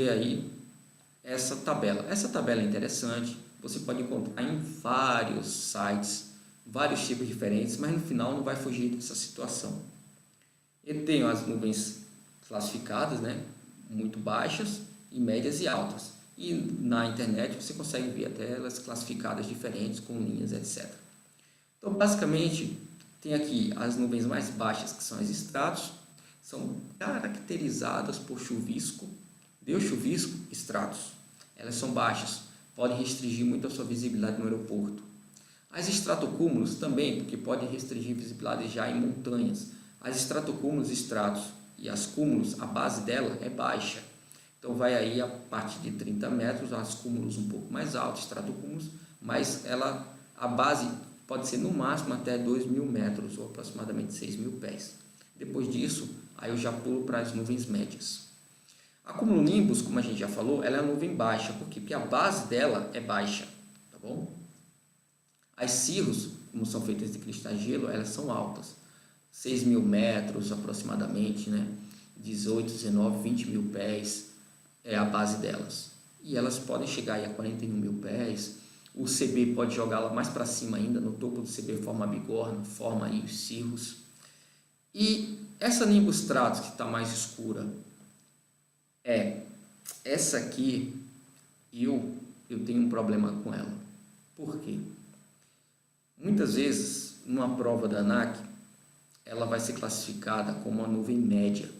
ver aí essa tabela. Essa tabela é interessante, você pode encontrar em vários sites, vários tipos diferentes, mas no final não vai fugir dessa situação. Eu tenho as nuvens classificadas, né, muito baixas, e médias e altas. E na internet você consegue ver até elas classificadas diferentes, com linhas, etc. Então, basicamente, tem aqui as nuvens mais baixas, que são as estratos, são caracterizadas por chuvisco. Deu chuvisco, estratos. Elas são baixas, podem restringir muito a sua visibilidade no aeroporto. As estratocúmulos também, porque podem restringir visibilidade já em montanhas. As estratocúmulos, estratos e as cúmulos, a base dela é baixa. Então vai aí a partir de 30 metros, as cúmulos um pouco mais altos, estratocúmulos, mas a base pode ser no máximo até 2.000 metros, ou aproximadamente 6.000 pés. Depois disso, aí eu já pulo para as nuvens médias. A cumulonimbus, como a gente já falou, ela é uma nuvem baixa, porque a base dela é baixa, tá bom? As cirros, como são feitas de cristais de gelo, elas são altas, 6.000 metros aproximadamente, né? 18, 19, 20.000 pés é a base delas. E elas podem chegar aí a 41.000 pés. O CB pode jogá-la mais para cima ainda, no topo do CB forma a bigorna, forma aí os cirros. E essa nimbus stratus que está mais escura, essa aqui, eu tenho um problema com ela. Por quê? Muitas vezes, numa prova da ANAC, ela vai ser classificada como uma nuvem média.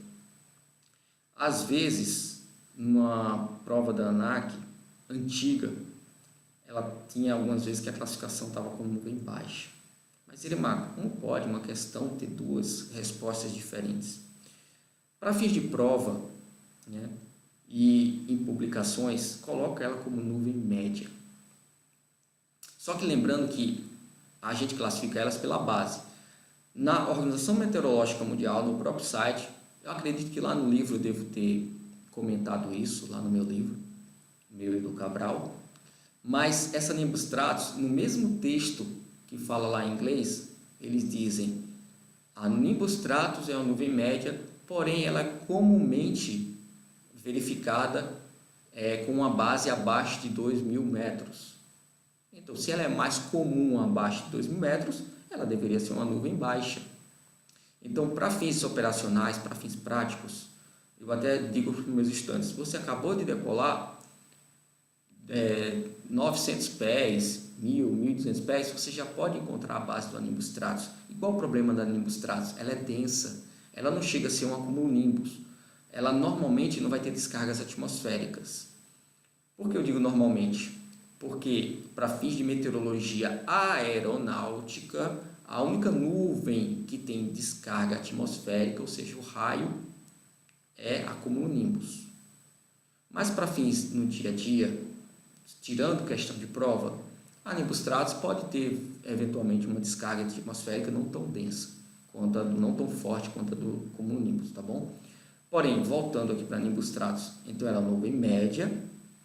Às vezes, numa prova da ANAC antiga, ela tinha algumas vezes que a classificação estava como nuvem baixa. Mas, Irimar, como pode uma questão ter duas respostas diferentes? Para fins de prova, né, e em publicações, coloca ela como nuvem média. Só que lembrando que a gente classifica elas pela base. Na Organização Meteorológica Mundial, no próprio site, eu acredito que lá no livro eu devo ter comentado isso, lá no meu livro, meu e do Cabral. Mas essa nimbus stratus, no mesmo texto que fala lá em inglês, eles dizem: a nimbus stratus é uma nuvem média, porém ela é comumente verificada com uma base abaixo de 2.000 metros. Então, se ela é mais comum abaixo de 2.000 metros, ela deveria ser uma nuvem baixa. Então, para fins operacionais, para fins práticos, eu até digo para os meus estudantes: você acabou de decolar 900 pés, 1.000, 1.200 pés, você já pode encontrar a base do nimbus stratus. E qual o problema da nimbus stratus? Ela é densa, ela não chega a ser um cumulonimbus. Ela normalmente não vai ter descargas atmosféricas. Por que eu digo normalmente? Porque para fins de meteorologia aeronáutica, a única nuvem que tem descarga atmosférica, ou seja, o raio, é a cumulonimbus. Mas para fins no dia a dia, tirando questão de prova, a nimbus stratus pode ter eventualmente uma descarga atmosférica não tão densa, não tão forte quanto a do cumulonimbus, tá bom? Porém, voltando aqui para a nimbus stratus, então ela é uma nuvem média,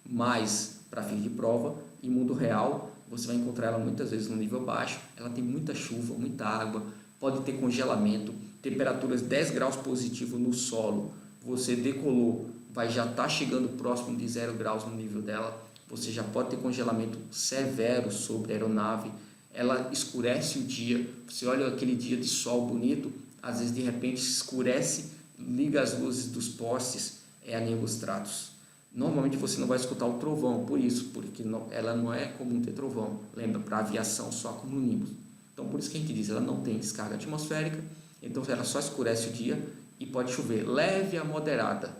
mas para fins de prova, em mundo real, você vai encontrar ela muitas vezes no nível baixo, ela tem muita chuva, muita água, pode ter congelamento, temperaturas 10 graus positivo no solo, você decolou, vai já estar chegando próximo de 0 graus no nível dela, você já pode ter congelamento severo sobre a aeronave, ela escurece o dia, você olha aquele dia de sol bonito, às vezes de repente escurece, liga as luzes dos postes, é a nimbus stratus. Normalmente você não vai escutar o trovão, porque ela não é comum ter trovão. Lembra, para aviação só como nimbus. Então por isso que a gente diz, ela não tem descarga atmosférica, então ela só escurece o dia e pode chover leve a moderada.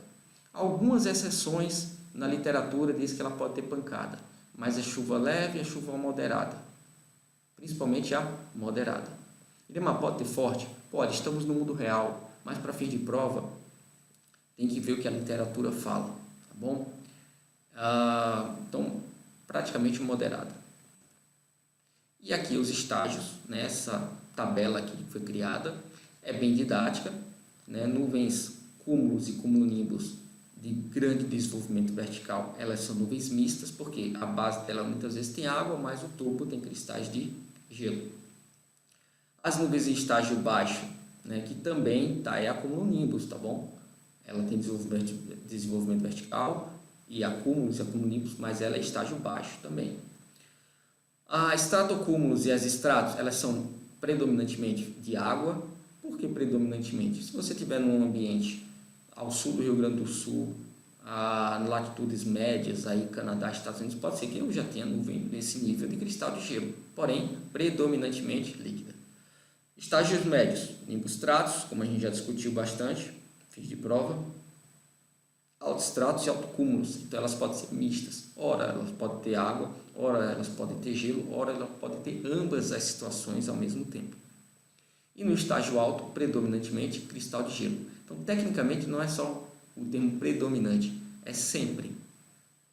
Algumas exceções na literatura diz que ela pode ter pancada, mas é chuva leve e é chuva moderada, principalmente a moderada. Mas pode ter forte? Pode, estamos no mundo real, mas para fim de prova tem que ver o que a literatura fala, tá bom? Então, praticamente moderada. E aqui os estágios, nessa tabela aqui que foi criada, é bem didática, né? Nuvens cúmulos e cumulonimbus de grande desenvolvimento vertical, elas são nuvens mistas, porque a base dela muitas vezes tem água, mas o topo tem cristais de gelo. As nuvens em estágio baixo, né, que também é a cumulonimbus, tá bom? Ela tem desenvolvimento vertical, e acúmulos e acumulínios, mas ela é estágio baixo também. A estratocúmulos e as estratos, elas são predominantemente de água. Por que predominantemente? Se você estiver num ambiente ao sul do Rio Grande do Sul, a latitudes médias, aí Canadá, Estados Unidos, pode ser que eu já tenha nuvem nesse nível de cristal de gelo, porém predominantemente líquida. Estágios médios, nimbostratos, como a gente já discutiu bastante, fiz de prova, altostratos e autocúmulos, então elas podem ser mistas, ora elas podem ter água, ora elas podem ter gelo, ora elas podem ter ambas as situações ao mesmo tempo. E no estágio alto, predominantemente, cristal de gelo. Então, tecnicamente, não é só o termo predominante, é sempre.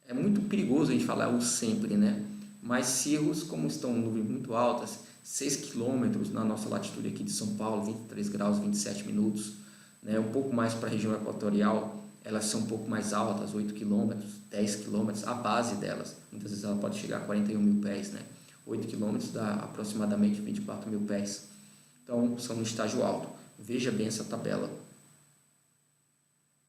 É muito perigoso a gente falar o sempre, né? Mas cerros, como estão nuvens muito altas, 6 km na nossa latitude aqui de São Paulo, 23 graus 27 minutos, né? Um pouco mais para a região equatorial, elas são um pouco mais altas, 8 km, 10 km, a base delas. Muitas vezes ela pode chegar a 41 mil pés, né? 8 km dá aproximadamente 24 mil pés. Então, são no estágio alto. Veja bem essa tabela.